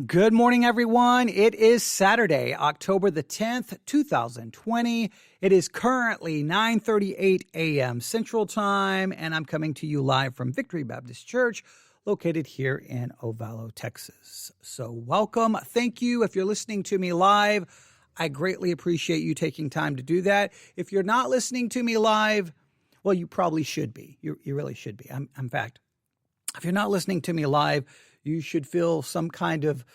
Good morning, everyone. It is Saturday, October the 10th, 2020. It is currently 9:38 a.m. Central Time, and I'm coming to you live from Victory Baptist Church, located here in Ovalo, Texas. So welcome. Thank you. If you're listening to me live, I greatly appreciate you taking time to do that. If you're not listening to me live, well, you probably should be. You really should be. In fact, if you're not listening to me live, you should feel some kind of,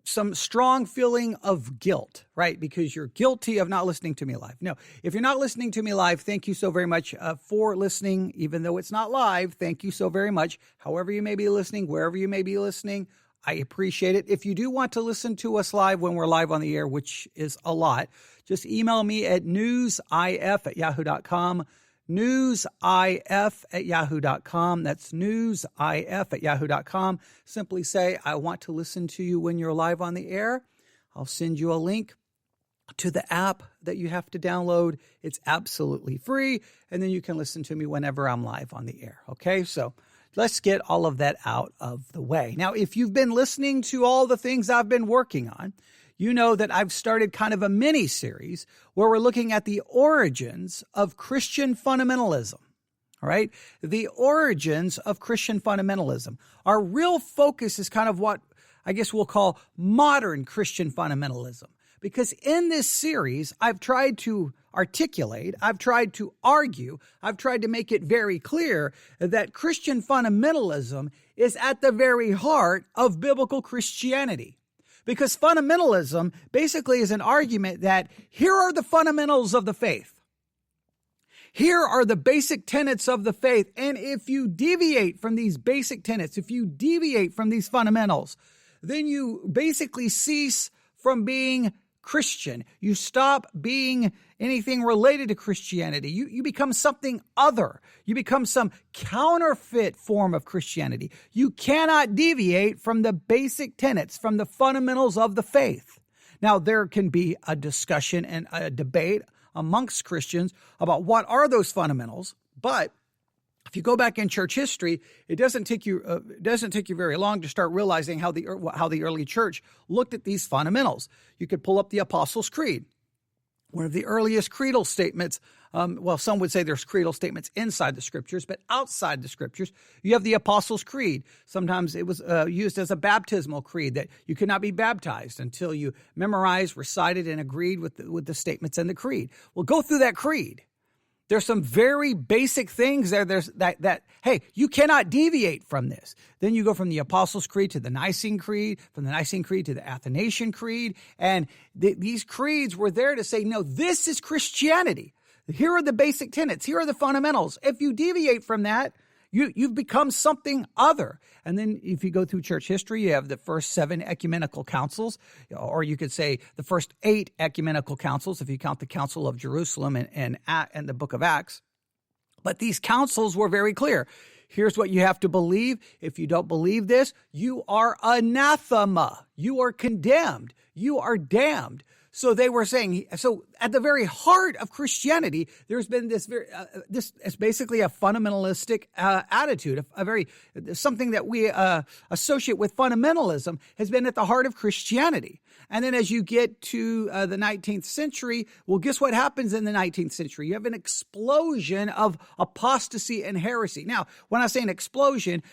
some strong feeling of guilt, right? Because you're guilty of not listening to me live. No, if you're not listening to me live, thank you so very much for listening, even though it's not live. Thank you so very much. However you may be listening, wherever you may be listening, I appreciate it. If you do want to listen to us live when we're live on the air, which is a lot, just email me at newsif@yahoo.com. newsif@yahoo.com. That's newsif@yahoo.com. Simply say, I want to listen to you when you're live on the air. I'll send you a link to the app that you have to download. It's absolutely free, and then you can listen to me whenever I'm live on the air. Okay, so let's get all of that out of the way. Now, if you've been listening to all the things I've been working on, you know that I've started kind of a mini-series where we're looking at the origins of Christian fundamentalism, all right? The origins of Christian fundamentalism. Our real focus is kind of what I guess we'll call modern Christian fundamentalism. Because in this series, I've tried to articulate, I've tried to argue, I've tried to make it very clear that Christian fundamentalism is at the very heart of biblical Christianity. Because fundamentalism basically is an argument that here are the fundamentals of the faith. Here are the basic tenets of the faith. And if you deviate from these basic tenets, if you deviate from these fundamentals, then you basically cease from being Christian. You stop being anything related to Christianity. You become something other. You become some counterfeit form of Christianity. You cannot deviate from the basic tenets, from the fundamentals of the faith. Now, there can be a discussion and a debate amongst Christians about what are those fundamentals, but if you go back in church history, it doesn't take you very long to start realizing how the early church looked at these fundamentals. You could pull up the Apostles' Creed, one of the earliest creedal statements. Some would say there's creedal statements inside the Scriptures, but outside the Scriptures, you have the Apostles' Creed. Sometimes it was used as a baptismal creed that you could not be baptized until you memorized, recited, and agreed with the statements in the creed. Well, go through that creed. There's some very basic things there. There's that, hey, you cannot deviate from this. Then you go from the Apostles' Creed to the Nicene Creed, from the Nicene Creed to the Athanasian Creed. And these creeds were there to say, no, this is Christianity. Here are the basic tenets. Here are the fundamentals. If you deviate from that, you've become something other. And then if you go through church history, you have the first 7 ecumenical councils, or you could say the first 8 ecumenical councils, if you count the Council of Jerusalem and the book of Acts. But these councils were very clear. Here's what you have to believe. If you don't believe this, you are anathema. You are condemned. You are damned. So they were saying, so at the very heart of Christianity, there's been this this is basically a fundamentalistic attitude, something that we associate with fundamentalism has been at the heart of Christianity. And then as you get to the 19th century, well, guess what happens in the 19th century? You have an explosion of apostasy and heresy. Now, when I say an explosion,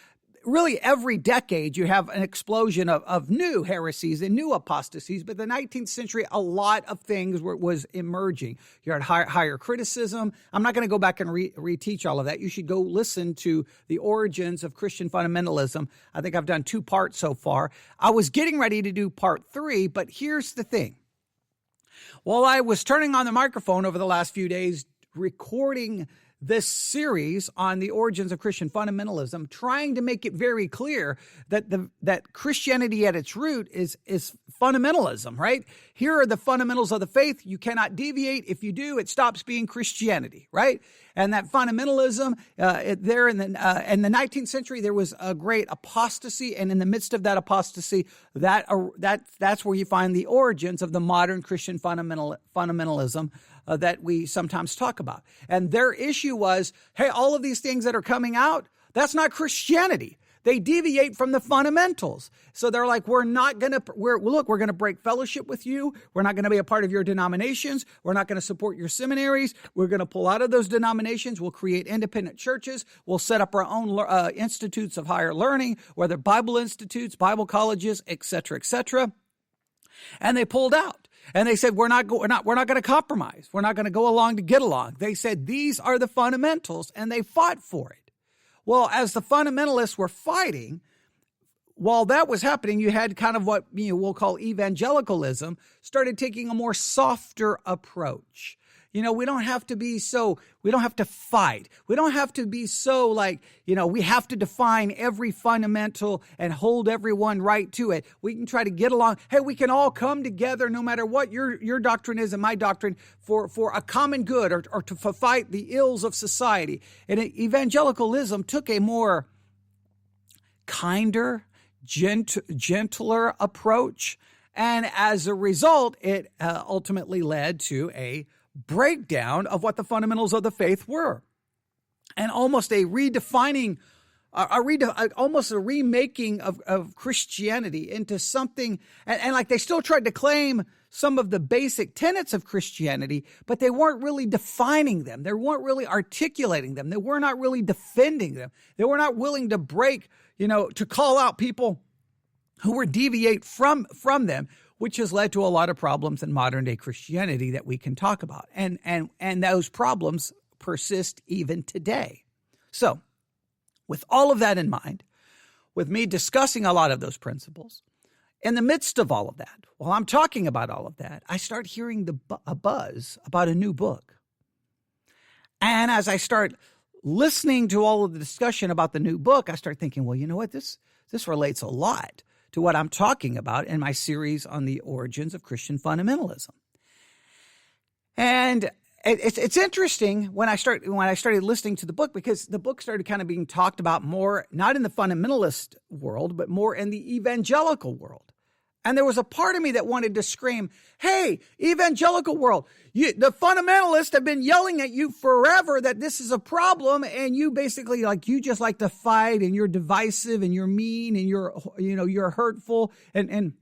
really every decade you have an explosion of new heresies and new apostasies, but the 19th century, a lot of things was emerging. You had higher criticism. I'm not going to go back and reteach all of that. You should go listen to the origins of Christian fundamentalism. I think I've done 2 parts so far. I was getting ready to do part 3, but here's the thing. While I was turning on the microphone over the last few days, recording this series on the origins of Christian fundamentalism, trying to make it very clear that Christianity at its root is fundamentalism, right? Here are the fundamentals of the faith. You cannot deviate. If you do, it stops being Christianity, right? And that fundamentalism, there in the 19th century, there was a great apostasy, and in the midst of that apostasy, that's where you find the origins of the modern Christian fundamentalism that we sometimes talk about. And their issue was, hey, all of these things that are coming out, that's not Christianity. They deviate from the fundamentals. So they're like, we're going to break fellowship with you. We're not going to be a part of your denominations. We're not going to support your seminaries. We're going to pull out of those denominations. We'll create independent churches. We'll set up our own institutes of higher learning, whether Bible institutes, Bible colleges, et cetera, et cetera. And they pulled out. And they said, we're not going to compromise. We're not going to go along to get along. They said, these are the fundamentals, and they fought for it. Well, as the fundamentalists were fighting, while that was happening, you had kind of what we'll call evangelicalism started taking a more softer approach. We don't have to fight. We don't have to be so like, we have to define every fundamental and hold everyone right to it. We can try to get along. Hey, we can all come together no matter what your doctrine is and my doctrine for a common good or to fight the ills of society. And evangelicalism took a more kinder, gentler approach. And as a result, it ultimately led to a breakdown of what the fundamentals of the faith were, and almost a redefining, almost a remaking of Christianity into something. And like they still tried to claim some of the basic tenets of Christianity, but they weren't really defining them. They weren't really articulating them. They were not really defending them. They were not willing to break, to call out people who were deviate from them, which has led to a lot of problems in modern day Christianity that we can talk about. And those problems persist even today. So with all of that in mind, with me discussing a lot of those principles, in the midst of all of that, while I'm talking about all of that, I start hearing a buzz about a new book. And as I start listening to all of the discussion about the new book, I start thinking, well, you know what? This relates a lot to what I'm talking about in my series on the origins of Christian fundamentalism. And it's interesting when I started listening to the book, because the book started kind of being talked about more, not in the fundamentalist world, but more in the evangelical world. And there was a part of me that wanted to scream, hey, evangelical world, the fundamentalists have been yelling at you forever that this is a problem. And you basically you just like to fight, and you're divisive, and you're mean, and you're hurtful. And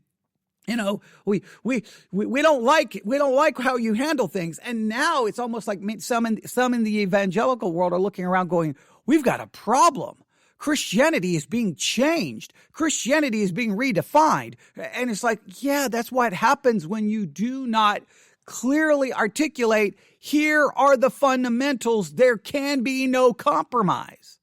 we don't like how you handle things. And now it's almost like some in the evangelical world are looking around going, we've got a problem. Christianity is being changed. Christianity is being redefined. And it's like, yeah, that's what happens when you do not clearly articulate, here are the fundamentals. There can be no compromise.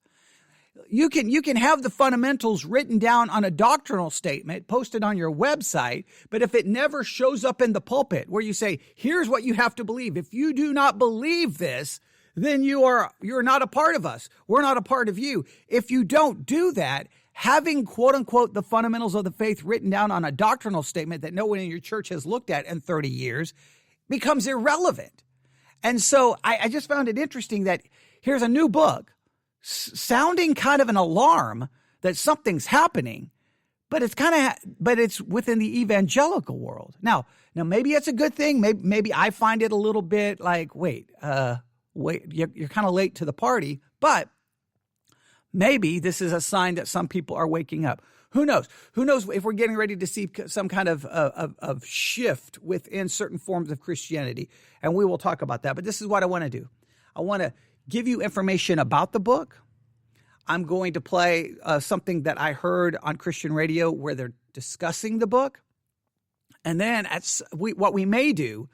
You can have the fundamentals written down on a doctrinal statement, posted on your website, but if it never shows up in the pulpit where you say, here's what you have to believe. If you do not believe this, then you're not a part of us. We're not a part of you. If you don't do that, having quote unquote the fundamentals of the faith written down on a doctrinal statement that no one in your church has looked at in 30 years becomes irrelevant. And so I just found it interesting that here's a new book sounding kind of an alarm that something's happening, but it's within the evangelical world. Now maybe it's a good thing. Maybe I find it a little bit like, wait, you're kind of late to the party, but maybe this is a sign that some people are waking up. Who knows? Who knows if we're getting ready to see some kind of shift within certain forms of Christianity, and we will talk about that. But this is what I want to do. I want to give you information about the book. I'm going to play something that I heard on Christian radio where they're discussing the book. And then what we may do,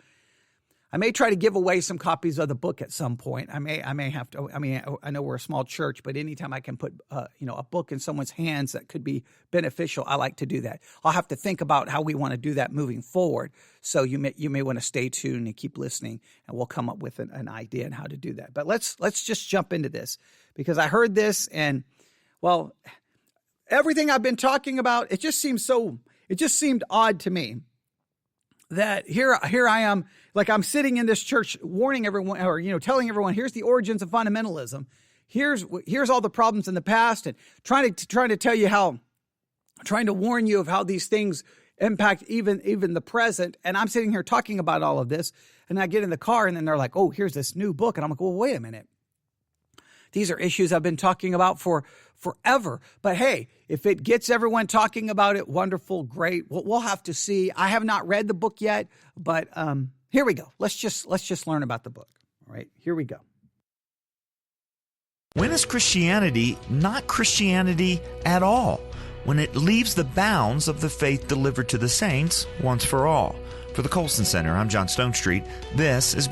I may try to give away some copies of the book at some point. I may have to. I mean, I know we're a small church, but anytime I can put a book in someone's hands that could be beneficial, I like to do that. I'll have to think about how we want to do that moving forward. So you may want to stay tuned and keep listening, and we'll come up with an idea on how to do that. But let's just jump into this, because I heard this, and well, everything I've been talking about, it just seemed odd to me that here I am, like I'm sitting in this church warning everyone, or telling everyone, here's the origins of fundamentalism. Here's all the problems in the past, and trying to warn you of how these things impact even the present. And I'm sitting here talking about all of this, and I get in the car, and then they're like, oh, here's this new book. And I'm like, well, wait a minute. These are issues I've been talking about for forever. But hey, if it gets everyone talking about it, wonderful, great. We'll have to see. I have not read the book yet, but here we go. Let's just learn about the book. All right, here we go. When is Christianity not Christianity at all? When it leaves the bounds of the faith delivered to the saints once for all. For the Colson Center, I'm John Stonestreet. This is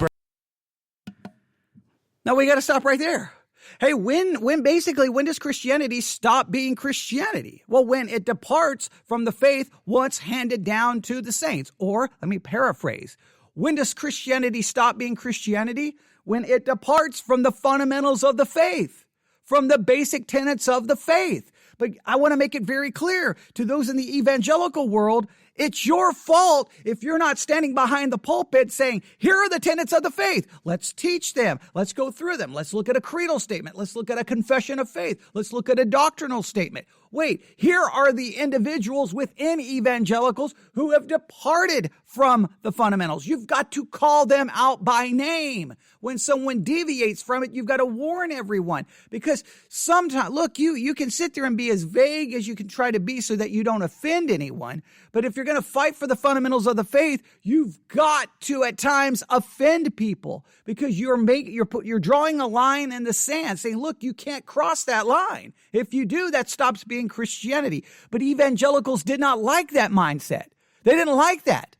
Now we got to stop right there. Hey, when does Christianity stop being Christianity? Well, when it departs from the faith once handed down to the saints. Or, let me paraphrase. When does Christianity stop being Christianity? When it departs from the fundamentals of the faith, from the basic tenets of the faith. But I want to make it very clear to those in the evangelical world, it's your fault if you're not standing behind the pulpit saying, here are the tenets of the faith. Let's teach them. Let's go through them. Let's look at a creedal statement. Let's look at a confession of faith. Let's look at a doctrinal statement. Wait, here are the individuals within evangelicals who have departed from the fundamentals. You've got to call them out by name. When someone deviates from it, you've got to warn everyone. Because sometimes, look, you can sit there and be as vague as you can try to be so that you don't offend anyone. But if you're going to fight for the fundamentals of the faith, you've got to at times offend people because you're drawing a line in the sand saying, look, you can't cross that line. If you do, that stops being Christianity. But evangelicals did not like that mindset. They didn't like that.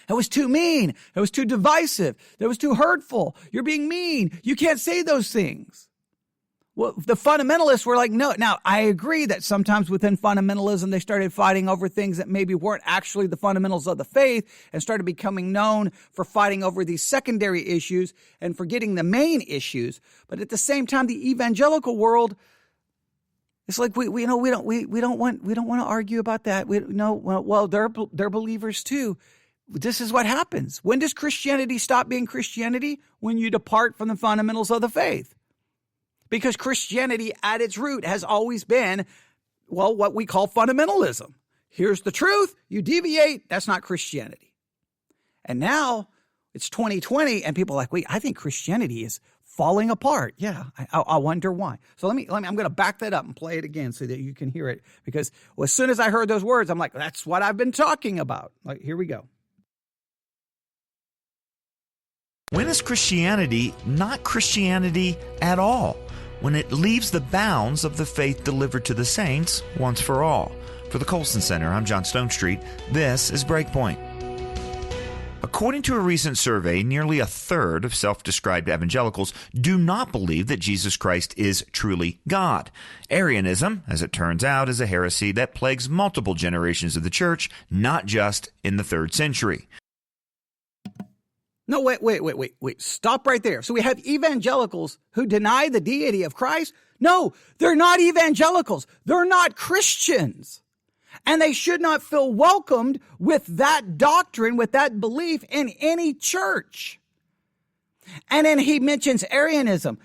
It was too mean. It was too divisive. It was too hurtful. You're being mean. You can't say those things. Well, the fundamentalists were like, no. Now, I agree that sometimes within fundamentalism, they started fighting over things that maybe weren't actually the fundamentals of the faith and started becoming known for fighting over these secondary issues and forgetting the main issues. But at the same time, the evangelical world, it's like we don't want to argue about that. They're believers too. This is what happens. When does Christianity stop being Christianity? When you depart from the fundamentals of the faith. Because Christianity at its root has always been, what we call fundamentalism. Here's the truth. You deviate. That's not Christianity. And now it's 2020 and people are like, wait, I think Christianity is falling apart. Yeah, I wonder why. So I'm going to back that up and play it again so that you can hear it. Because as soon as I heard those words, I'm like, that's what I've been talking about. Like, here we go. When is Christianity not Christianity at all? When it leaves the bounds of the faith delivered to the saints once for all. For the Colson Center, I'm John Stonestreet. This is Breakpoint. According to a recent survey, nearly a third of self-described evangelicals do not believe that Jesus Christ is truly God. Arianism, as it turns out, is a heresy that plagues multiple generations of the church, not just in the 3rd century. No, wait. Stop right there. So we have evangelicals who deny the deity of Christ. No, they're not evangelicals. They're not Christians. And they should not feel welcomed with that doctrine, with that belief in any church. And then he mentions Arianism.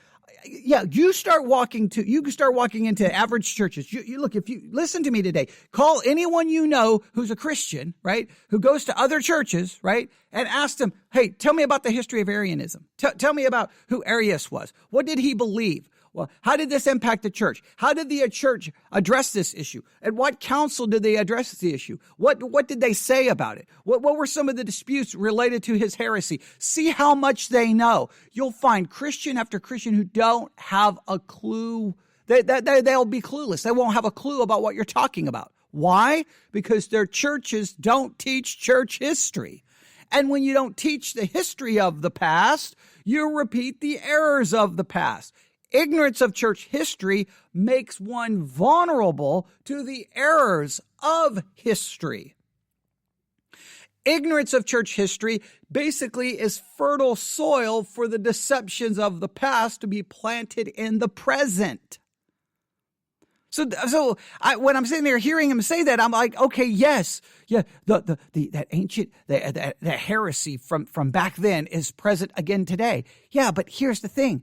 Yeah, you start walking into average churches. You look, if you listen to me today, call anyone you know who's a Christian, right? Who goes to other churches, right? And ask them, hey, tell me about the history of Arianism. Tell me about who Arius was. What did he believe? Well, how did this impact the church? How did the church address this issue? At what council did they address the issue? What did they say about it? What were some of the disputes related to his heresy? See how much they know. You'll find Christian after Christian who don't have a clue. They'll be clueless. They won't have a clue about what you're talking about. Why? Because their churches don't teach church history. And when you don't teach the history of the past, you repeat the errors of the past. Ignorance of church history makes one vulnerable to the errors of history. Ignorance of church history basically is fertile soil for the deceptions of the past to be planted in the present. So when I'm sitting there hearing him say that, I'm like, okay, yes, yeah, that ancient that heresy from back then is present again today. Yeah, but here's the thing.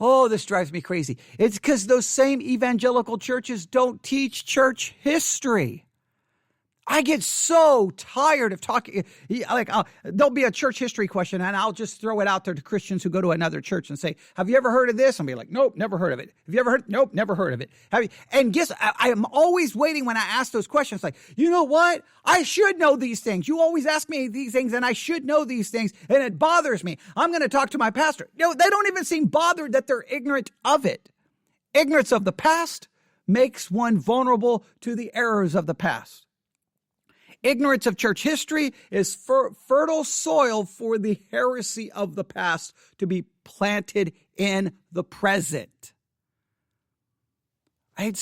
Oh, this drives me crazy. It's because those same evangelical churches don't teach church history. I get so tired of talking. Like, there'll be a church history question, and I'll just throw it out there to Christians who go to another church and say, have you ever heard of this? And be like, nope, never heard of it. Have you ever heard? Nope, never heard of it. Have you? And guess, I am always waiting when I ask those questions, like, you know what? I should know these things. You always ask me these things, and I should know these things, and it bothers me. I'm going to talk to my pastor. No, they don't even seem bothered that they're ignorant of it. Ignorance of the past makes one vulnerable to the errors of the past. Ignorance of church history is fertile soil for the heresy of the past to be planted in the present. You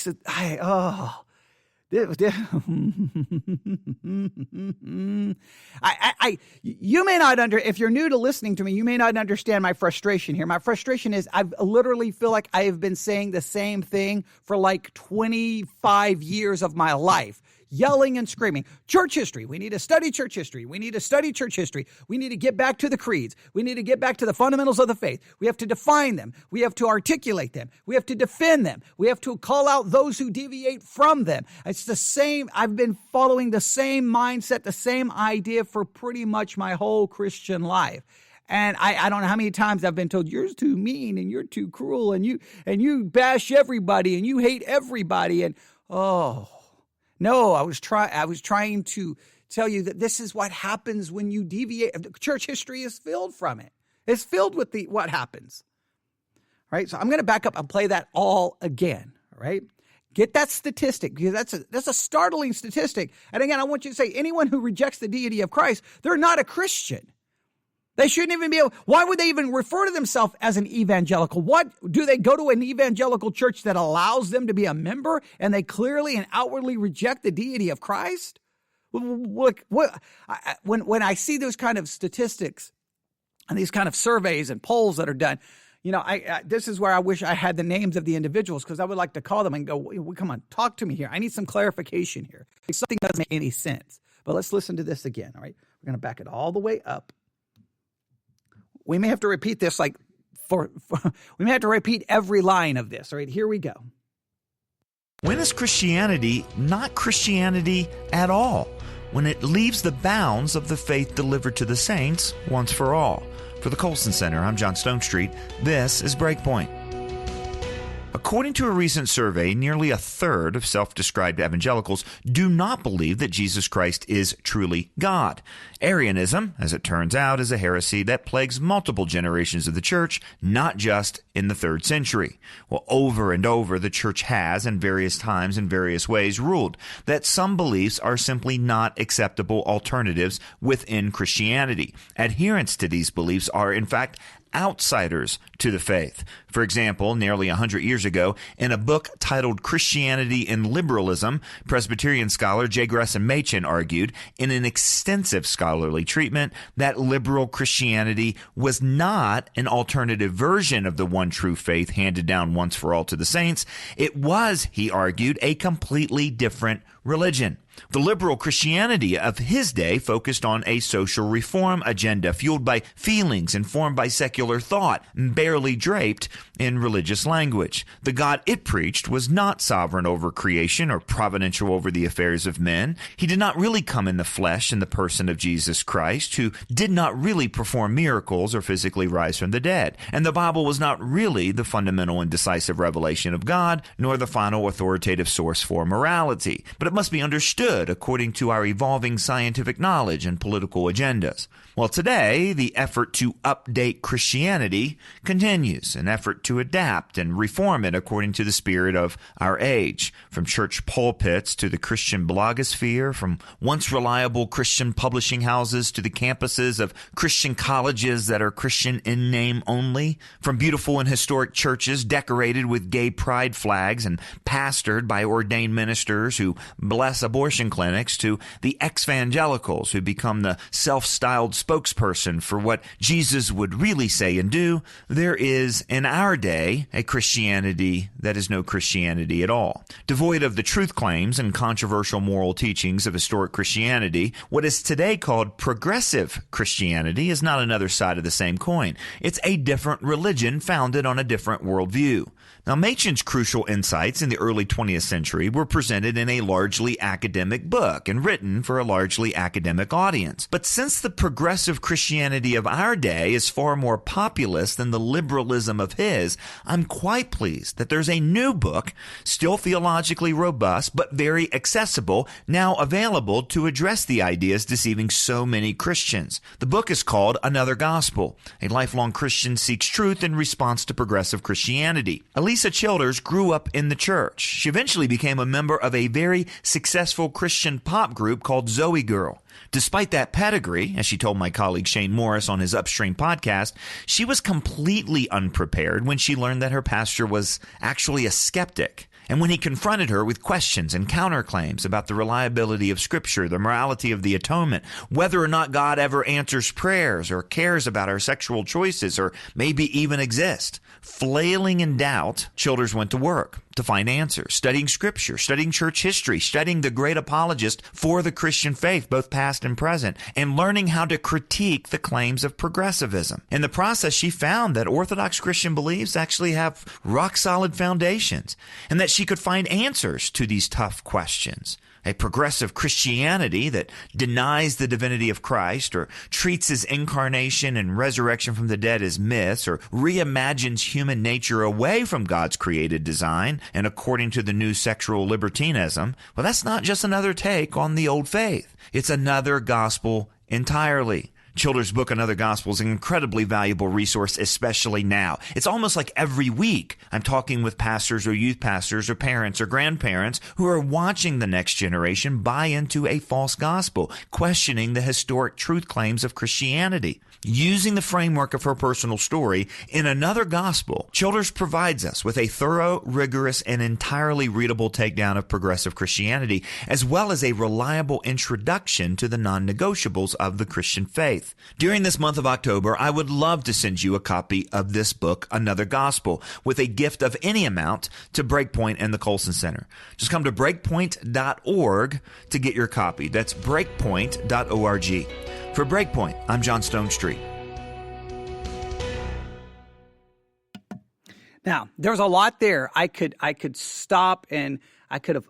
may not if you're new to listening to me, you may not understand my frustration here. My frustration is I literally feel like I have been saying the same thing for like 25 years of my life. Yelling and screaming. Church history. We need to study church history. We need to study church history. We need to get back to the creeds. We need to get back to the fundamentals of the faith. We have to define them. We have to articulate them. We have to defend them. We have to call out those who deviate from them. It's the same. I've been following the same mindset, the same idea for pretty much my whole Christian life. And I don't know how many times I've been told, you're too mean and you're too cruel and you bash everybody and you hate everybody. And no, I was trying to tell you that this is what happens when you deviate. Church history is filled from it. It's filled with what happens. All right, so I'm going to back up and play that all again. All right, get that statistic because that's a startling statistic. And again, I want you to say anyone who rejects the deity of Christ, they're not a Christian. They shouldn't even be able. Why would they even refer to themselves as an evangelical? What do they go to an evangelical church that allows them to be a member and they clearly and outwardly reject the deity of Christ? When I see those kind of statistics and these kind of surveys and polls that are done, this is where I wish I had the names of the individuals because I would like to call them and go, come on, talk to me here. I need some clarification here. Something doesn't make any sense. But let's listen to this again. All right, we're going to back it all the way up. We may have to repeat this we may have to repeat every line of this. All right, here we go. When is Christianity not Christianity at all? When it leaves the bounds of the faith delivered to the saints once for all. For the Colson Center, I'm John Stonestreet. This is Breakpoint. According to a recent survey, nearly a third of self-described evangelicals do not believe that Jesus Christ is truly God. Arianism, as it turns out, is a heresy that plagues multiple generations of the church, not just in the 3rd century. Well, over and over, the church has, in various times and various ways, ruled that some beliefs are simply not acceptable alternatives within Christianity. Adherents to these beliefs are, in fact, outsiders to the faith. For example, nearly 100 years ago, in a book titled Christianity and Liberalism, Presbyterian scholar J. Gresham Machen argued, in an extensive scholarly treatment, that liberal Christianity was not an alternative version of the one true faith handed down once for all to the saints. It was, he argued, a completely different religion. The liberal Christianity of his day focused on a social reform agenda fueled by feelings informed by secular thought, barely draped in religious language. The God it preached was not sovereign over creation or providential over the affairs of men. He did not really come in the flesh in the person of Jesus Christ, who did not really perform miracles or physically rise from the dead. And the Bible was not really the fundamental and decisive revelation of God, nor the final authoritative source for morality. But it must be understood according to our evolving scientific knowledge and political agendas. Well, today, the effort to update Christianity continues, an effort to adapt and reform it according to the spirit of our age. From church pulpits to the Christian blogosphere, from once reliable Christian publishing houses to the campuses of Christian colleges that are Christian in name only, from beautiful and historic churches decorated with gay pride flags and pastored by ordained ministers who bless abortion clinics, to the ex-evangelicals who become the self-styled spokesperson for what Jesus would really say and do, there is, in our day, a Christianity that is no Christianity at all. Devoid of the truth claims and controversial moral teachings of historic Christianity, what is today called progressive Christianity is not another side of the same coin. It's a different religion founded on a different worldview. Now, Machen's crucial insights in the early 20th century were presented in a largely academic book and written for a largely academic audience. But since the progressive Christianity of our day is far more populist than the liberalism of his, I'm quite pleased that there's a new book, still theologically robust, but very accessible, now available to address the ideas deceiving so many Christians. The book is called Another Gospel. A lifelong Christian seeks truth in response to progressive Christianity. Lisa Childers grew up in the church. She eventually became a member of a very successful Christian pop group called Zoe Girl. Despite that pedigree, as she told my colleague Shane Morris on his Upstream podcast, she was completely unprepared when she learned that her pastor was actually a skeptic. And when he confronted her with questions and counterclaims about the reliability of Scripture, the morality of the atonement, whether or not God ever answers prayers or cares about our sexual choices or maybe even exist, flailing in doubt, Childers went to work to find answers, studying Scripture, studying church history, studying the great apologist for the Christian faith, both past and present, and learning how to critique the claims of progressivism. In the process, she found that Orthodox Christian beliefs actually have rock-solid foundations, and that she could find answers to these tough questions. A progressive Christianity that denies the divinity of Christ or treats his incarnation and resurrection from the dead as myths or reimagines human nature away from God's created design and according to the new sexual libertinism, well, that's not just another take on the old faith. It's another gospel entirely. Childers' book, Another Gospel, is an incredibly valuable resource, especially now. It's almost like every week I'm talking with pastors or youth pastors or parents or grandparents who are watching the next generation buy into a false gospel, questioning the historic truth claims of Christianity. Using the framework of her personal story, in Another Gospel, Childers provides us with a thorough, rigorous, and entirely readable takedown of progressive Christianity, as well as a reliable introduction to the non-negotiables of the Christian faith. During this month of October, I would love to send you a copy of this book, Another Gospel, with a gift of any amount to Breakpoint and the Colson Center. Just come to breakpoint.org to get your copy. That's breakpoint.org. For Breakpoint, I'm John Stonestreet. Now, there's a lot there. I could stop and I could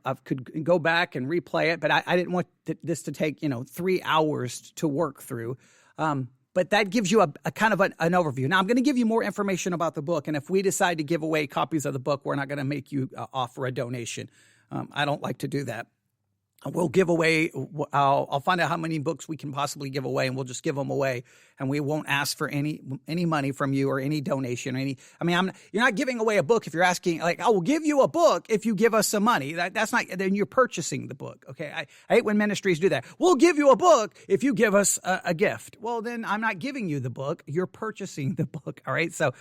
go back and replay it, but I didn't want this to take 3 hours to work through. But that gives you a kind of an overview. Now, I'm going to give you more information about the book, and if we decide to give away copies of the book, we're not going to make you offer a donation. I don't like to do that. We'll give away, I'll find out how many books we can possibly give away, and we'll just give them away, and we won't ask for any money from you or any donation or you're not giving away a book if you're asking, like, I will give you a book if you give us some money. That's not, then you're purchasing the book, okay? I hate when ministries do that. We'll give you a book if you give us a gift. Well, then I'm not giving you the book. You're purchasing the book, all right? So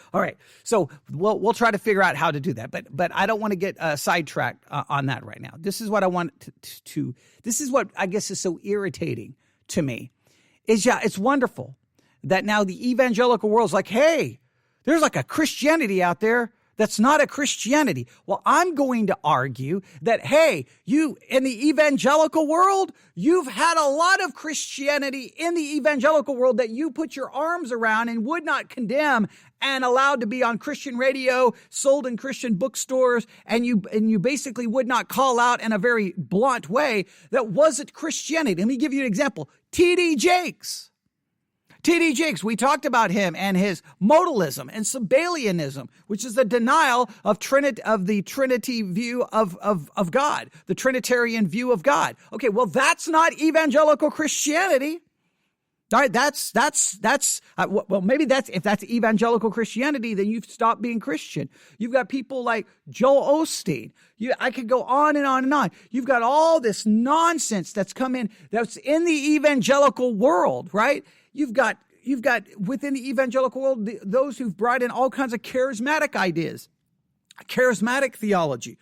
we'll try to figure out how to do that, but I don't want to get sidetracked on that right now. This is what I want to this is what I guess is so irritating to me is, it's wonderful that now the evangelical world's like, hey, there's like a Christianity out there that's not a Christianity. Well, I'm going to argue that, hey, you in the evangelical world, you've had a lot of Christianity in the evangelical world that you put your arms around and would not condemn and allowed to be on Christian radio, sold in Christian bookstores, and you basically would not call out in a very blunt way that wasn't Christianity. Let me give you an example. T.D. Jakes. T.D. Jakes, we talked about him and his modalism and Sabellianism, which is the denial of the Trinity view of God, the Trinitarian view of God. Okay, well, that's not evangelical Christianity. All right, maybe if that's evangelical Christianity, then you've stopped being Christian. You've got people like Joel Osteen. I could go on and on and on. You've got all this nonsense that's come in, that's in the evangelical world, right? You've got within the evangelical world, those who've brought in all kinds of charismatic ideas, charismatic theology,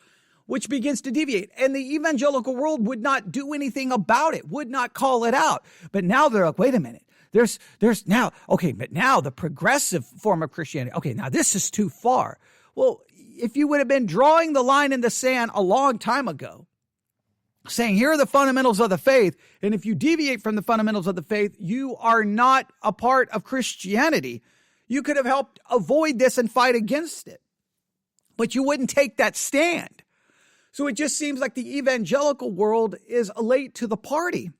which begins to deviate. And the evangelical world would not do anything about it, would not call it out. But now they're like, wait a minute. There's now, okay, but now the progressive form of Christianity, okay, now this is too far. Well, if you would have been drawing the line in the sand a long time ago, saying here are the fundamentals of the faith, and if you deviate from the fundamentals of the faith, you are not a part of Christianity, you could have helped avoid this and fight against it. but you wouldn't take that stand. So it just seems like the evangelical world is late to the party.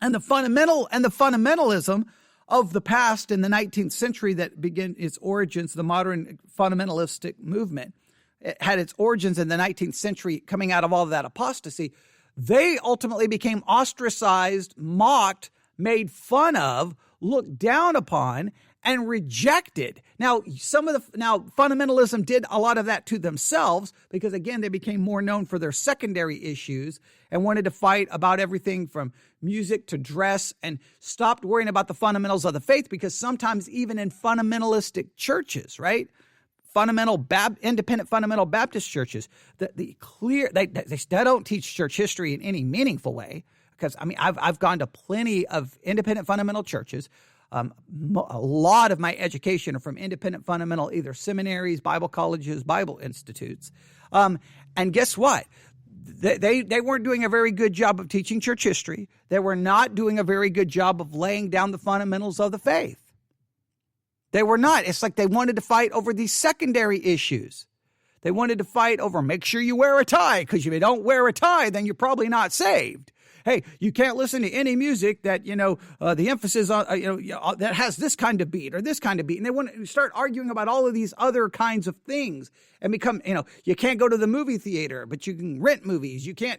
And the fundamentalism of the past in the 19th century that began its origins, the modern fundamentalistic movement, it had its origins in the 19th century coming out of all of that apostasy. They ultimately became ostracized, mocked, made fun of, looked down upon, and rejected. Now, fundamentalism did a lot of that to themselves because, again, they became more known for their secondary issues and wanted to fight about everything from music to dress and stopped worrying about the fundamentals of the faith because sometimes even in fundamentalistic churches, right? Independent fundamental Baptist churches, they don't teach church history in any meaningful way because, I mean, I've gone to plenty of independent fundamental churches. A lot of my education are from independent fundamental, either seminaries, Bible colleges, Bible institutes. And guess what? They weren't doing a very good job of teaching church history. They were not doing a very good job of laying down the fundamentals of the faith. They were not. It's like they wanted to fight over these secondary issues. They wanted to fight over make sure you wear a tie, because if you don't wear a tie, then you're probably not saved. Hey, you can't listen to any music that, the emphasis on, that has this kind of beat or this kind of beat. And they want to start arguing about all of these other kinds of things and become, you can't go to the movie theater, but you can rent movies. You can,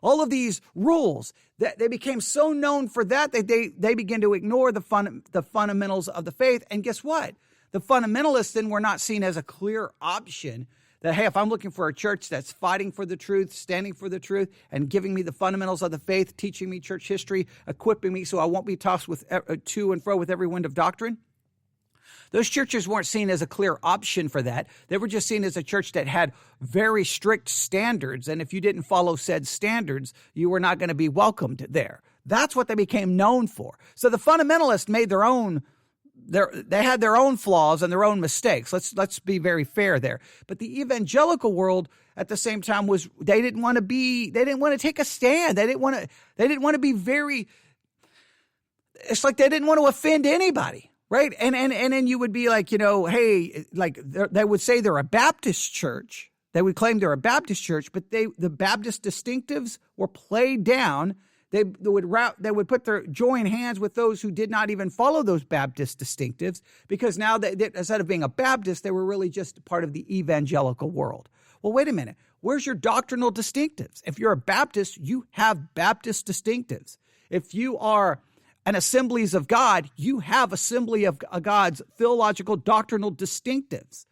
all of these rules that they became so known for that they began to ignore the fundamentals of the faith. And guess what? The fundamentalists then were not seen as a clear option. That, hey, if I'm looking for a church that's fighting for the truth, standing for the truth, and giving me the fundamentals of the faith, teaching me church history, equipping me so I won't be tossed to and fro with every wind of doctrine, those churches weren't seen as a clear option for that. They were just seen as a church that had very strict standards, and if you didn't follow said standards, you were not going to be welcomed there. That's what they became known for. So the fundamentalists made their own. They had their own flaws and their own mistakes. Let's be very fair there. But the evangelical world at the same time they didn't want to take a stand. They didn't want to be very, it's like they didn't want to offend anybody, right? And then you would be like, hey, like they would say they're a Baptist church. They would claim they're a Baptist church, but the Baptist distinctives were played down. They would join hands with those who did not even follow those Baptist distinctives because now instead of being a Baptist, they were really just part of the evangelical world. Well, wait a minute. Where's your doctrinal distinctives? If you're a Baptist, you have Baptist distinctives. If you are an Assemblies of God, you have Assembly of God's theological doctrinal distinctives.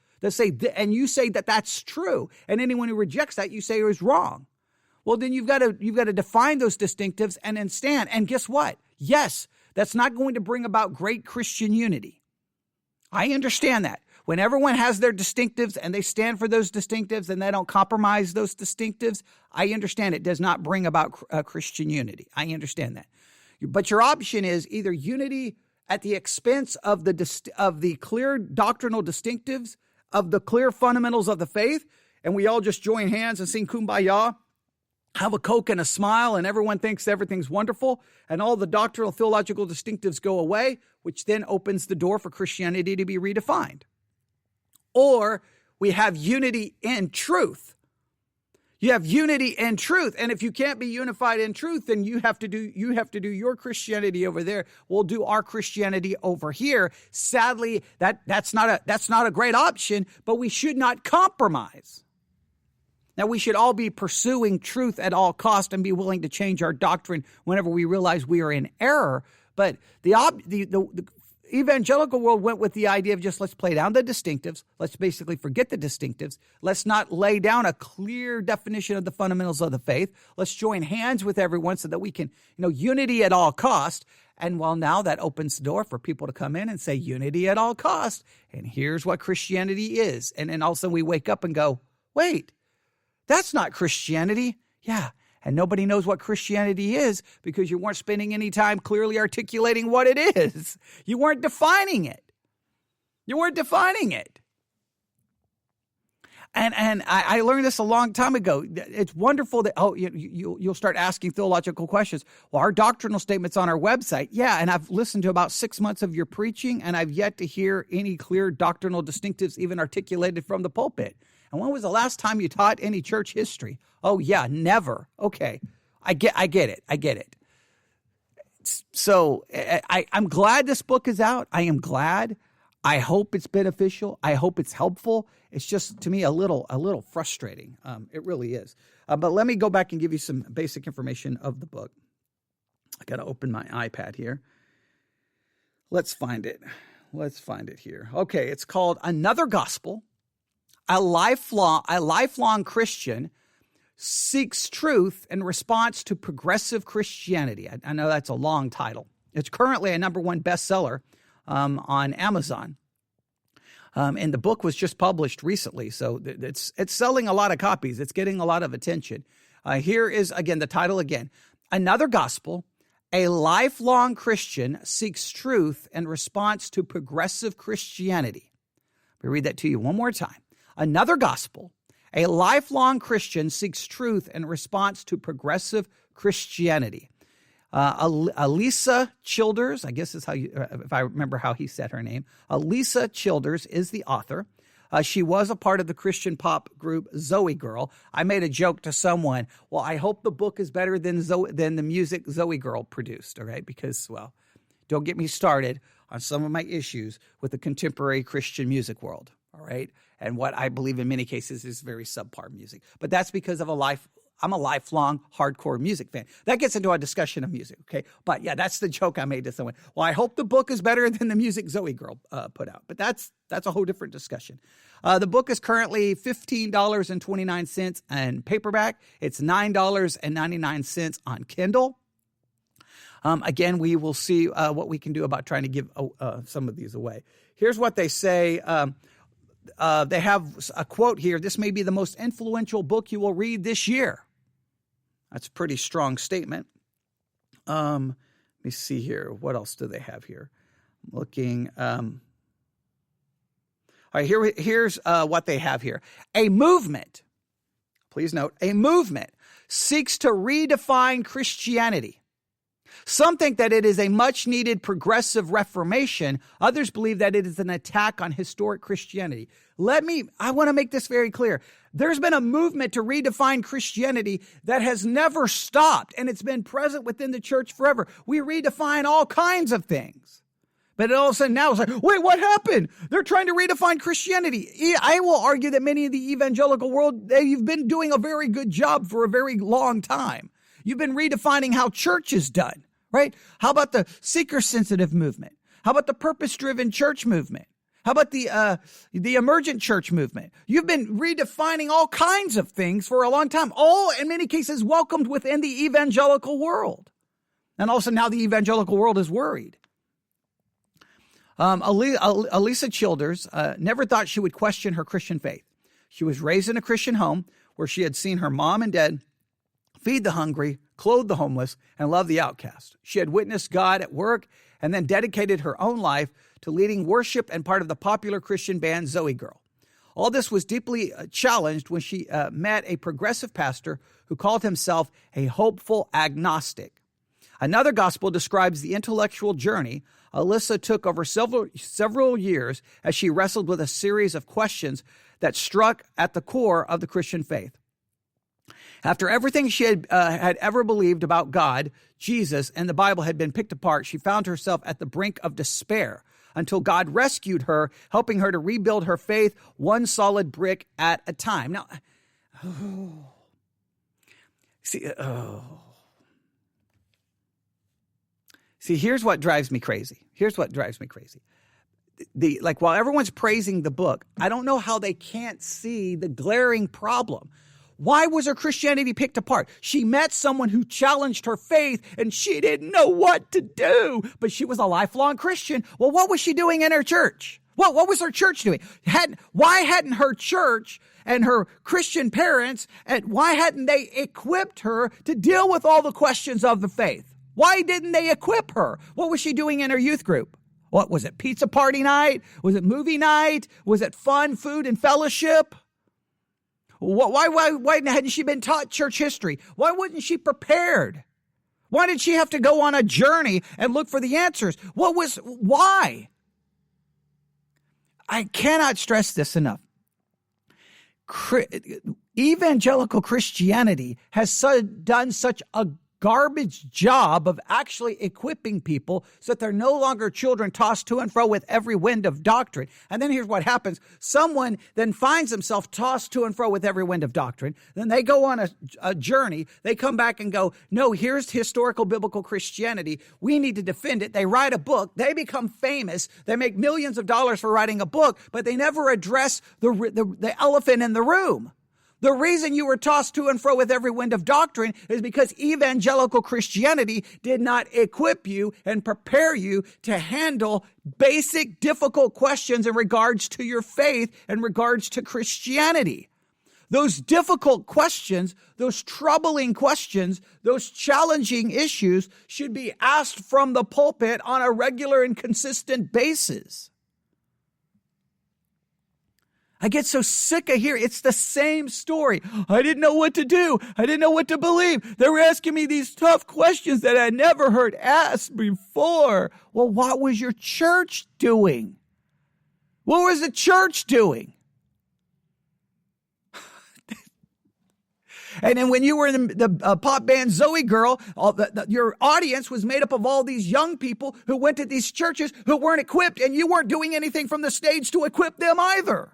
And you say that that's true. And anyone who rejects that, you say is wrong. Well, then you've got to define those distinctives and then stand. And guess what? Yes, that's not going to bring about great Christian unity. I understand that. When everyone has their distinctives and they stand for those distinctives and they don't compromise those distinctives, I understand it does not bring about Christian unity. I understand that. But your option is either unity at the expense of the clear doctrinal distinctives, of the clear fundamentals of the faith, and we all just join hands and sing Kumbaya, have a Coke and a smile, and everyone thinks everything's wonderful, and all the doctrinal theological distinctives go away, which then opens the door for Christianity to be redefined. Or we have unity in truth. You have unity in truth, and if you can't be unified in truth, then you have to do your Christianity over there. We'll do our Christianity over here. Sadly, that's not a great option, but we should not compromise. Now, we should all be pursuing truth at all costs and be willing to change our doctrine whenever we realize we are in error. But the evangelical world went with the idea of just let's play down the distinctives. Let's basically forget the distinctives. Let's not lay down a clear definition of the fundamentals of the faith. Let's join hands with everyone so that we can, unity at all cost. And well, now that opens the door for people to come in and say unity at all cost. And here's what Christianity is. And then all of a sudden we wake up and go, wait. That's not Christianity. Yeah, and nobody knows what Christianity is because you weren't spending any time clearly articulating what it is. You weren't defining it. And I learned this a long time ago. It's wonderful that, you'll start asking theological questions. Well, our doctrinal statement's on our website. Yeah, and I've listened to about 6 months of your preaching, and I've yet to hear any clear doctrinal distinctives even articulated from the pulpit. And when was the last time you taught any church history? Oh, yeah, never. Okay, I get it. So I'm glad this book is out. I am glad. I hope it's beneficial. I hope it's helpful. It's just, to me, a little frustrating. It really is. But let me go back and give you some basic information of the book. I got to open my iPad here. Let's find it here. Okay, it's called Another Gospel. A lifelong Christian seeks truth in response to progressive Christianity. I know that's a long title. It's currently a #1 bestseller on Amazon. And the book was just published recently, so it's selling a lot of copies. It's getting a lot of attention. Here is, again, the title again. Another Gospel. A lifelong Christian seeks truth in response to progressive Christianity. Let me read that to you one more time. Another Gospel. A lifelong Christian seeks truth in response to progressive Christianity. Alisa Childers, I guess is how you, if I remember how he said her name. Alisa Childers is the author. She was a part of the Christian pop group Zoe Girl. I made a joke to someone, well, I hope the book is better than the music Zoe Girl produced, all right? Because, well, don't get me started on some of my issues with the contemporary Christian music world, all right? And what I believe in many cases is very subpar music. But that's because of I'm a lifelong hardcore music fan. That gets into a discussion of music, okay? But yeah, that's the joke I made to someone. Well, I hope the book is better than the music Zoe Girl put out. But that's a whole different discussion. The book is currently $15.29 in paperback. It's $9.99 on Kindle. Again, we will see what we can do about trying to give some of these away. Here's what they say. They have a quote here. This may be the most influential book you will read this year. That's a pretty strong statement. Let me see here. What else do they have here? I'm looking. All right, here's what they have here. A movement, please note, a movement seeks to redefine Christianity. Some think that it is a much-needed progressive reformation. Others believe that it is an attack on historic Christianity. I want to make this very clear. There's been a movement to redefine Christianity that has never stopped, and it's been present within the church forever. We redefine all kinds of things. But all of a sudden now it's like, wait, what happened? They're trying to redefine Christianity. I will argue that many of the evangelical world, they've been doing a very good job for a very long time. You've been redefining how church is done, right? How about the seeker-sensitive movement? How about the purpose-driven church movement? How about the emergent church movement? You've been redefining all kinds of things for a long time, all in many cases welcomed within the evangelical world. And also now the evangelical world is worried. Alisa Childers never thought she would question her Christian faith. She was raised in a Christian home where she had seen her mom and dad feed the hungry, clothe the homeless, and love the outcast. She had witnessed God at work and then dedicated her own life to leading worship and part of the popular Christian band Zoe Girl. All this was deeply challenged when she met a progressive pastor who called himself a hopeful agnostic. Another gospel describes the intellectual journey Alisa took over several years as she wrestled with a series of questions that struck at the core of the Christian faith. After everything she had ever believed about God, Jesus, and the Bible had been picked apart, she found herself at the brink of despair until God rescued her, helping her to rebuild her faith one solid brick at a time. Now, See, here's what drives me crazy. While everyone's praising the book, I don't know how they can't see the glaring problem. Why was her Christianity picked apart? She met someone who challenged her faith and she didn't know what to do, but she was a lifelong Christian. Well, what was she doing in her church? What was her church doing? Why hadn't her church and her Christian parents, why hadn't they equipped her to deal with all the questions of the faith? Why didn't they equip her? What was she doing in her youth group? What was it? Pizza party night? Was it movie night? Was it fun, food, and fellowship? Why hadn't she been taught church history? Why wasn't she prepared? Why did she have to go on a journey and look for the answers? Why? I cannot stress this enough. evangelical Christianity has done such a garbage job of actually equipping people so that they're no longer children tossed to and fro with every wind of doctrine. And then here's what happens. Someone then finds himself tossed to and fro with every wind of doctrine. Then they go on a journey. They come back and go, no, here's historical biblical Christianity. We need to defend it. They write a book. They become famous. They make millions of dollars for writing a book, but they never address the elephant in the room. The reason you were tossed to and fro with every wind of doctrine is because evangelical Christianity did not equip you and prepare you to handle basic, difficult questions in regards to your faith, in regards to Christianity. Those difficult questions, those troubling questions, those challenging issues should be asked from the pulpit on a regular and consistent basis. I get so sick of hearing it's the same story. I didn't know what to do. I didn't know what to believe. They were asking me these tough questions that I never heard asked before. Well, what was your church doing? What was the church doing? And then when you were in the pop band Zoe Girl, your audience was made up of all these young people who went to these churches who weren't equipped, and you weren't doing anything from the stage to equip them either.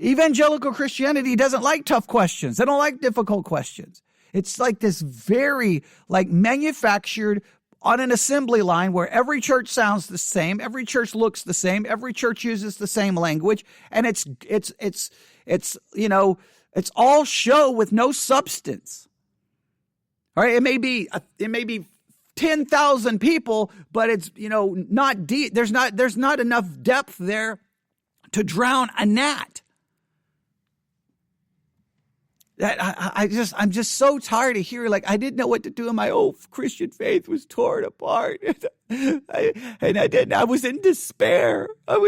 Evangelical Christianity doesn't like tough questions. They don't like difficult questions. It's like this very manufactured on an assembly line where every church sounds the same, every church looks the same, every church uses the same language, and it's all show with no substance. All right, it may be 10,000 people, but it's not deep. There's not enough depth there to drown a gnat. I'm just so tired of hearing I didn't know what to do, and my old Christian faith was torn apart. I was in despair. I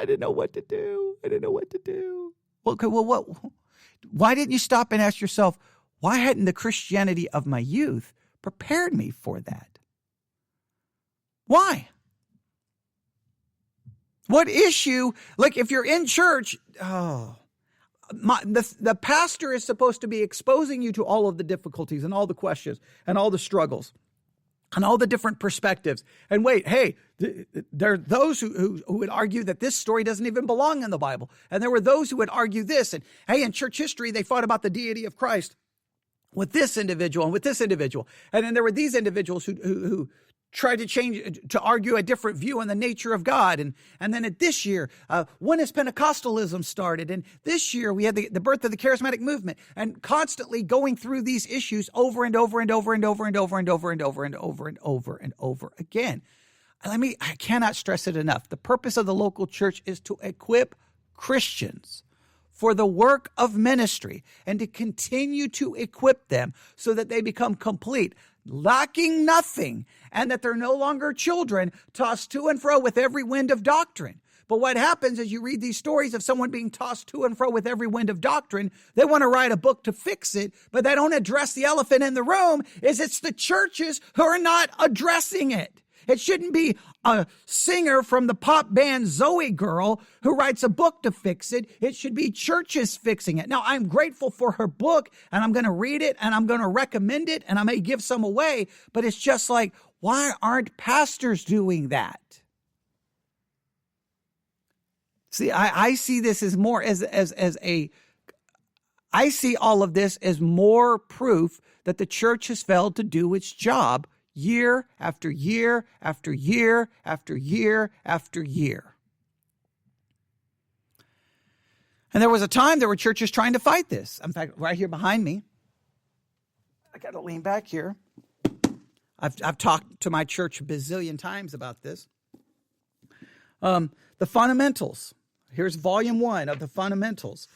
didn't know what to do. Why didn't you stop and ask yourself, why hadn't the Christianity of my youth prepared me for that? Why? What issue? If you're in church, the pastor is supposed to be exposing you to all of the difficulties and all the questions and all the struggles and all the different perspectives. And there are those who would argue that this story doesn't even belong in the Bible. And there were those who would argue this. And in church history, they fought about the deity of Christ with this individual and with this individual. And then there were these individuals who tried to argue a different view on the nature of God. And then at this year, when has Pentecostalism started? And this year we had the birth of the charismatic movement, and constantly going through these issues over and over and over and over and over and over and over and over and over and over again. I cannot stress it enough. The purpose of the local church is to equip Christians for the work of ministry and to continue to equip them so that they become complete, lacking nothing, and that they're no longer children tossed to and fro with every wind of doctrine. But what happens is you read these stories of someone being tossed to and fro with every wind of doctrine. They want to write a book to fix it, but they don't address the elephant in the room. It's the churches who are not addressing it. It shouldn't be a singer from the pop band Zoe Girl who writes a book to fix it. It should be churches fixing it. Now, I'm grateful for her book, and I'm going to read it, and I'm going to recommend it, and I may give some away, but it's just why aren't pastors doing that? See, I see this as more I see all of this as more proof that the church has failed to do its job year after year after year after year after year. And there was a time there were churches trying to fight this. In fact, right here behind me, I got to lean back here. I've talked to my church a bazillion times about this. The fundamentals. Here's volume 1 of the fundamentals.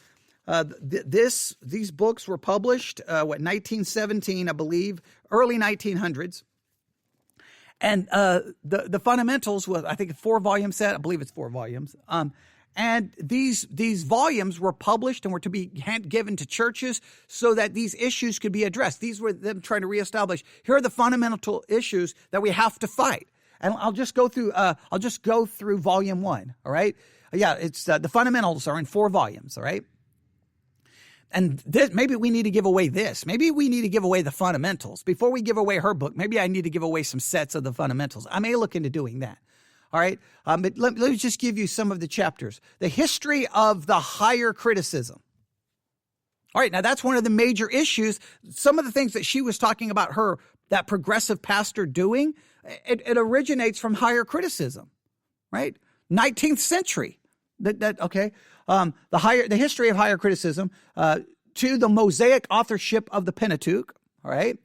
These books were published, 1917, I believe, early 1900s. And the fundamentals was, I think, a 4-volume set. I believe it's 4 volumes. And these volumes were published and were to be given to churches so that these issues could be addressed. These were them trying to reestablish, here are the fundamental issues that we have to fight. And I'll just go through volume 1. All right. It's the fundamentals are in 4 volumes, all right? And maybe we need to give away this. Maybe we need to give away the fundamentals. Before we give away her book, maybe I need to give away some sets of the fundamentals. I may look into doing that. All right. But let me just give you some of the chapters. The history of the higher criticism. All right. Now, that's one of the major issues. Some of the things that she was talking about that progressive pastor doing, it originates from higher criticism, right? 19th century. Okay. The history of higher criticism, to the Mosaic authorship of the Pentateuch, all right?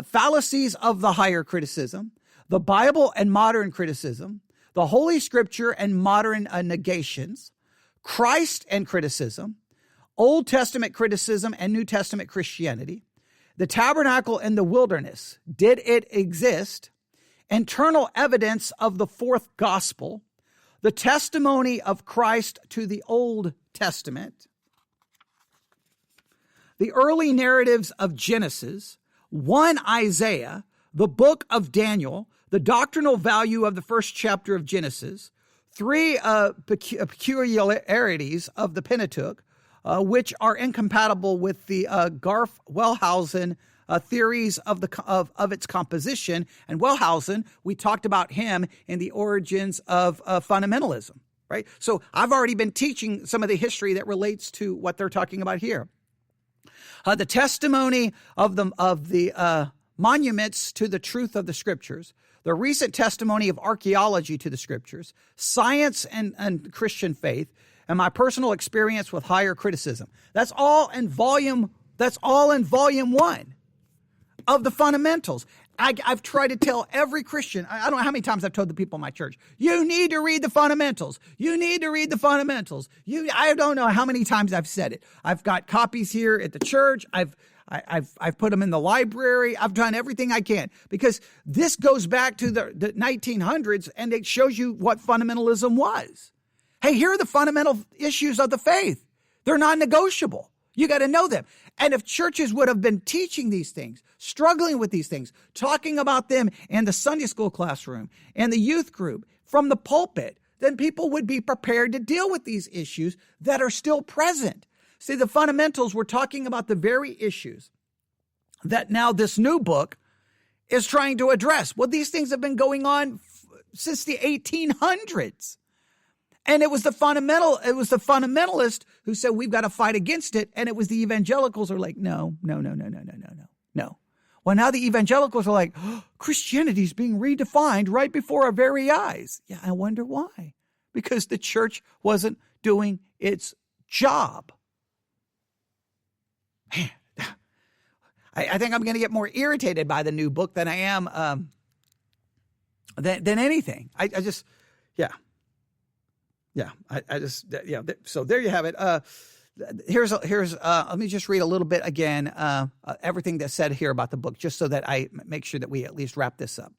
Fallacies of the higher criticism, the Bible and modern criticism, the Holy Scripture and modern negations, Christ and criticism, Old Testament criticism and New Testament Christianity, the tabernacle and the wilderness, did it exist? Internal evidence of the fourth gospel, the testimony of Christ to the Old Testament, the early narratives of Genesis, 1 Isaiah, the book of Daniel, the doctrinal value of the first chapter of Genesis, 3 peculiarities of the Pentateuch, which are incompatible with the Garf-Wellhausen theories of its composition. And Wellhausen, we talked about him in the origins of fundamentalism, right? So I've already been teaching some of the history that relates to what they're talking about here. The testimony of the monuments to the truth of the Scriptures, the recent testimony of archaeology to the Scriptures, science and Christian faith, and my personal experience with higher criticism. That's all in volume 1 of the fundamentals. I've tried to tell every Christian, I don't know how many times I've told the people in my church, you need to read the fundamentals. You need to read the fundamentals. I don't know how many times I've said it. I've got copies here at the church. I've put them in the library. I've done everything I can because this goes back to the 1900s and it shows you what fundamentalism was. Hey, here are the fundamental issues of the faith. They're non-negotiable. You got to know them. And if churches would have been teaching these things, struggling with these things, talking about them in the Sunday school classroom and the youth group from the pulpit, then people would be prepared to deal with these issues that are still present. See, the fundamentals, we're talking about the very issues that now this new book is trying to address. Well, these things have been going on since the 1800s. And it was the fundamentalist who said, we've got to fight against it. And it was the evangelicals who are like, no. Well, now the evangelicals are like, oh, Christianity is being redefined right before our very eyes. Yeah, I wonder why. Because the church wasn't doing its job. Man, I think I'm going to get more irritated by the new book than I am than anything. So there you have it. Here's. Let me just read a little bit again. Everything that's said here about the book, just so that I make sure that we at least wrap this up.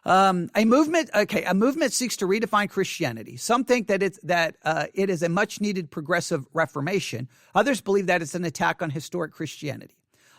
A movement seeks to redefine Christianity. Some think that it is a much needed progressive reformation. Others believe that it's an attack on historic Christianity.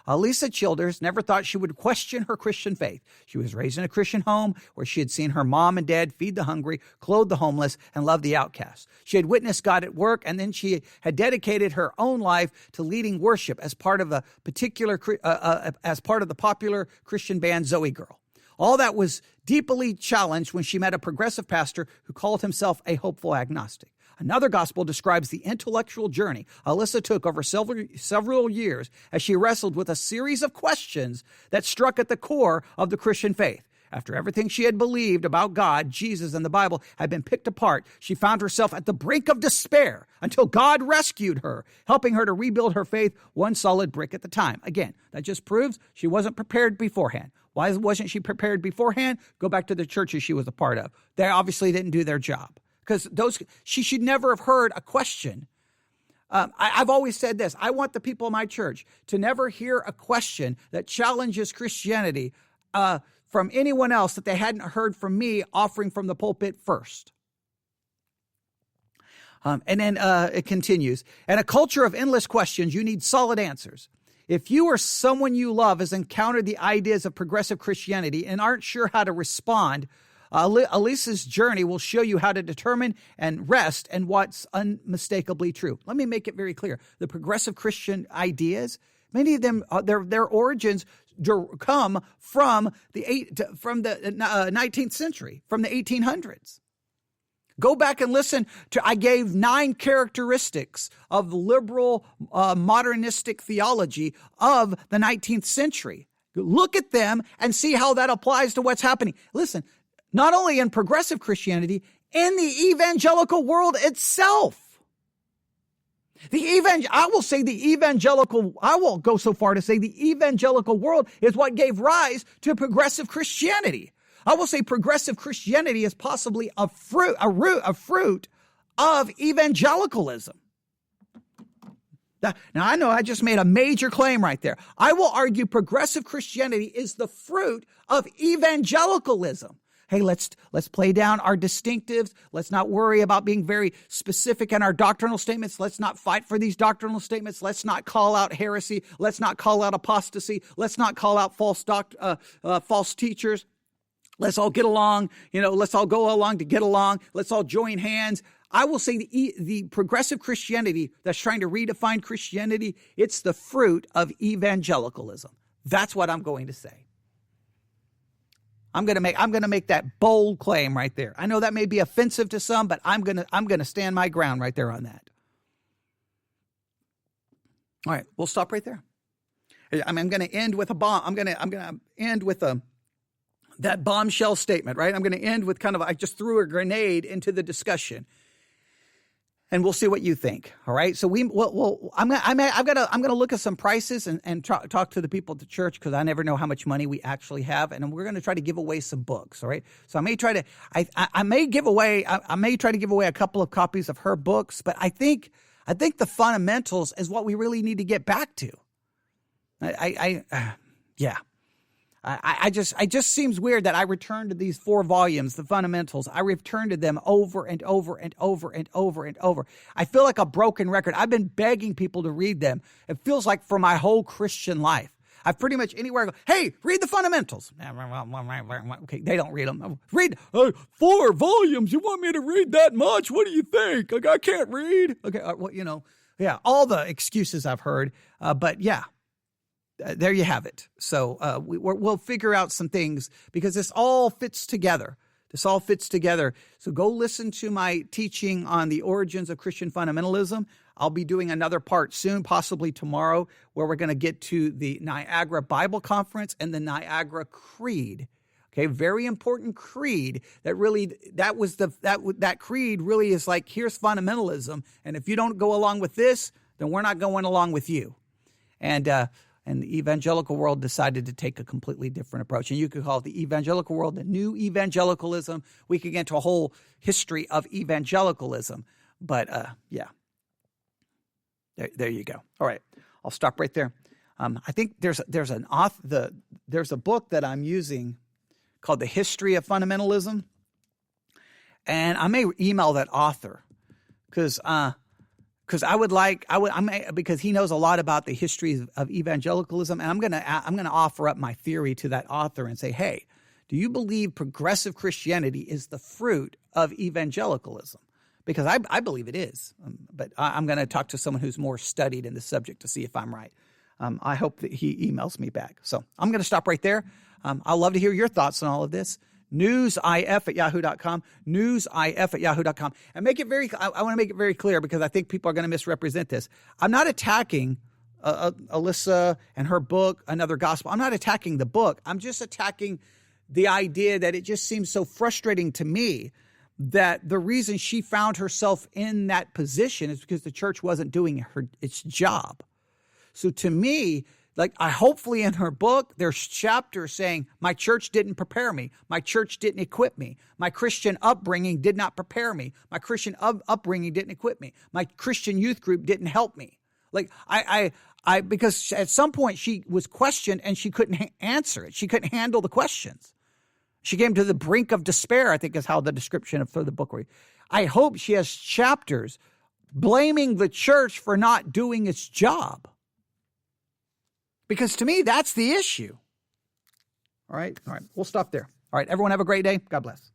Lisa Childers never thought she would question her Christian faith. She was raised in a Christian home where she had seen her mom and dad feed the hungry, clothe the homeless, and love the outcasts. She had witnessed God at work, and then she had dedicated her own life to leading worship as part of as part of the popular Christian band Zoe Girl. All that was deeply challenged when she met a progressive pastor who called himself a hopeful agnostic. Another gospel describes the intellectual journey Alyssa took over several years as she wrestled with a series of questions that struck at the core of the Christian faith. After everything she had believed about God, Jesus, and the Bible had been picked apart, she found herself at the brink of despair until God rescued her, helping her to rebuild her faith one solid brick at a time. Again, that just proves she wasn't prepared beforehand. Why wasn't she prepared beforehand? Go back to the churches she was a part of. They obviously didn't do their job. Because she should never have heard a question. I've always said this. I want the people in my church to never hear a question that challenges Christianity from anyone else that they hadn't heard from me offering from the pulpit first. And then it continues. In a culture of endless questions, you need solid answers. If you or someone you love has encountered the ideas of progressive Christianity and aren't sure how to respond, Elisa's journey will show you how to determine and rest and what's unmistakably true. Let me make it very clear. The progressive Christian ideas, many of them, their origins come from the 19th century, from the 1800s. Go back and listen to, I gave 9 characteristics of liberal modernistic theology of the 19th century. Look at them and see how that applies to what's happening. Listen, not only in progressive Christianity, in the evangelical world itself. I will go so far to say the evangelical world is what gave rise to progressive Christianity. I will say progressive Christianity is possibly a fruit of evangelicalism. Now, I know I just made a major claim right there. I will argue progressive Christianity is the fruit of evangelicalism. Hey, let's play down our distinctives. Let's not worry about being very specific in our doctrinal statements. Let's not fight for these doctrinal statements. Let's not call out heresy. Let's not call out apostasy. Let's not call out false teachers. Let's all get along. Let's all go along to get along. Let's all join hands. I will say the progressive Christianity that's trying to redefine Christianity, it's the fruit of evangelicalism. That's what I'm going to say. I'm going to make that bold claim right there. I know that may be offensive to some, but I'm going to stand my ground right there on that. All right, we'll stop right there. I'm going to end with a bomb. I'm going to end with that bombshell statement, right? I'm going to end with I just threw a grenade into the discussion. And we'll see what you think. All right. So I'm gonna look at some prices and talk to the people at the church, because I never know how much money we actually have, and we're gonna try to give away some books. All right. So I may try to try to give away a couple of copies of her books, but I think the fundamentals is what we really need to get back to. It just seems weird that I return to these 4 volumes, the fundamentals. I return to them over and over and over and over and over. I feel like a broken record. I've been begging people to read them. It feels like for my whole Christian life. I've pretty much anywhere go, hey, read the fundamentals. Okay, they don't read them. Read 4 volumes. You want me to read that much? What do you think? I can't read. Okay, all the excuses I've heard. But yeah. There you have it. So we'll figure out some things, because this all fits together. So go listen to my teaching on the origins of Christian fundamentalism. I'll be doing another part soon, possibly tomorrow, where we're going to get to the Niagara Bible Conference and the Niagara Creed. Okay, very important creed that creed really is like, here's fundamentalism. And if you don't go along with this, then we're not going along with you. And the evangelical world decided to take a completely different approach. And you could call it the evangelical world the new evangelicalism. We could get into a whole history of evangelicalism. But there you go. All right, I'll stop right there. I think there's a book that I'm using called The History of Fundamentalism. And I may email that author because because he knows a lot about the history of evangelicalism, and I'm gonna offer up my theory to that author and say, hey, do you believe progressive Christianity is the fruit of evangelicalism? Because I believe it is, but I'm going to talk to someone who's more studied in the subject to see if I'm right. I hope that he emails me back. So I'm going to stop right there. I'd love to hear your thoughts on all of this. newsif@yahoo.com, newsif@yahoo.com. And I want to make it very clear, because I think people are going to misrepresent this. I'm not attacking Alyssa and her book, Another Gospel. I'm not attacking the book. I'm just attacking the idea that it just seems so frustrating to me that the reason she found herself in that position is because the church wasn't doing its job. So to me, hopefully in her book, there's chapters saying, my church didn't prepare me. My church didn't equip me. My Christian upbringing did not prepare me. My Christian upbringing didn't equip me. My Christian youth group didn't help me. Because at some point she was questioned and she couldn't answer it. She couldn't handle the questions. She came to the brink of despair, I think is how the description of the book reads. I hope she has chapters blaming the church for not doing its job. Because to me, that's the issue. All right. We'll stop there. All right. Everyone have a great day. God bless.